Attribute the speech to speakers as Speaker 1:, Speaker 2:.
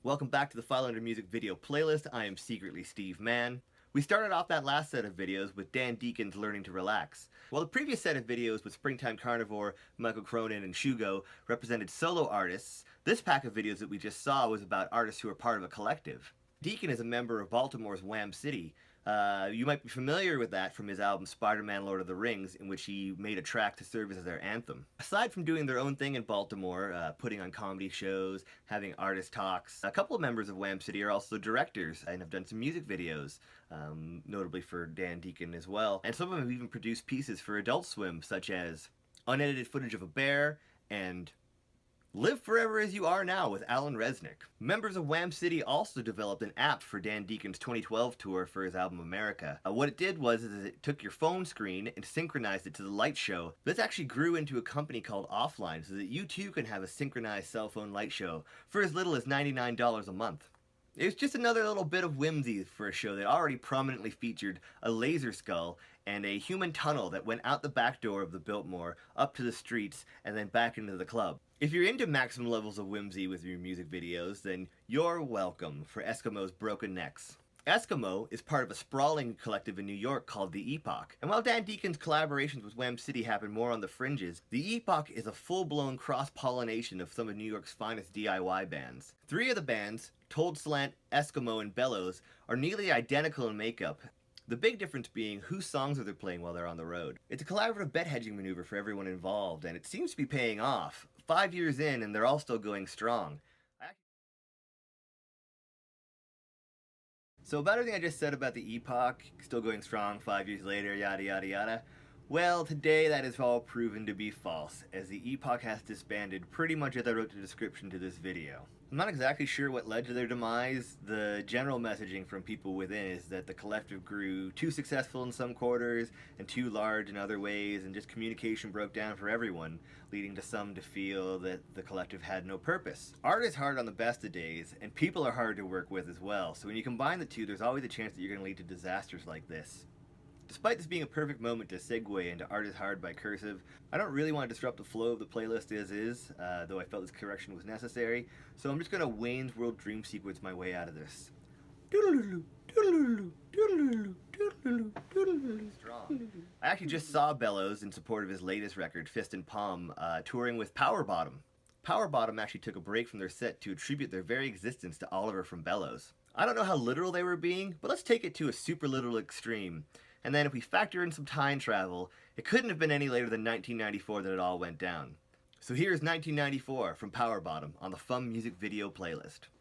Speaker 1: Welcome back to the File Under Music video playlist. I am secretly Steve Mann. We started off that last set of videos with Dan Deacon's Learning to Relax. While the previous set of videos with Springtime Carnivore, Michael Cronin, and Shugo represented solo artists, this pack of videos that we just saw was about artists who are part of a collective. Deacon is a member of Baltimore's Wham City. You might be familiar with that from his album Spider-Man Lord of the Rings, in which he made a track to serve as their anthem. Aside from doing their own thing in Baltimore, putting on comedy shows, having artist talks, a couple of members of Wham City are also directors and have done some music videos, notably for Dan Deacon as well. And some of them have even produced pieces for Adult Swim, such as unedited footage of a bear and Live Forever As You Are Now with Alan Resnick. Members of Wham City also developed an app for Dan Deacon's 2012 tour for his album America. What it did was it took your phone screen and synchronized it to the light show. This actually grew into a company called Offline so that you too can have a synchronized cell phone light show for as little as $99 a month. It was just another little bit of whimsy for a show that already prominently featured a laser skull and a human tunnel that went out the back door of the Biltmore, up to the streets, and then back into the club. If you're into maximum levels of whimsy with your music videos, then you're welcome for Eskimo's Broken Necks. Eskimo is part of a sprawling collective in New York called The Epoch. And while Dan Deacon's collaborations with Wham City happen more on the fringes, The Epoch is a full-blown cross-pollination of some of New York's finest DIY bands. Three of the bands, Told Slant, Eskimo, and Bellows, are nearly identical in makeup. The big difference being whose songs are they playing while they're on the road. It's a collaborative bet hedging maneuver for everyone involved, and it seems to be paying off. 5 years in, and they're all still going strong. So about everything I just said about the Epoch, still going strong 5 years later, yada yada yada, well, today that is all proven to be false, as the Epoch has disbanded pretty much as I wrote the description to this video. I'm not exactly sure what led to their demise. The general messaging from people within is that the collective grew too successful in some quarters and too large in other ways, and just communication broke down for everyone, leading to some to feel that the collective had no purpose. Art is hard on the best of days, and people are hard to work with as well, so when you combine the two, there's always a chance that you're going to lead to disasters like this. Despite this being a perfect moment to segue into Art is Hard by Cursive, I don't really want to disrupt the flow of the playlist as is, though I felt this correction was necessary, so I'm just going to Wayne's World Dream sequence my way out of this. Strong. I actually just saw Bellows in support of his latest record, Fist and Palm, touring with Power Bottom. Power Bottom actually took a break from their set to attribute their very existence to Oliver from Bellows. I don't know how literal they were being, but let's take it to a super literal extreme. And then if we factor in some time travel, it couldn't have been any later than 1994 that it all went down. So here's 1994 from Power Bottom on the Fun Music Video playlist.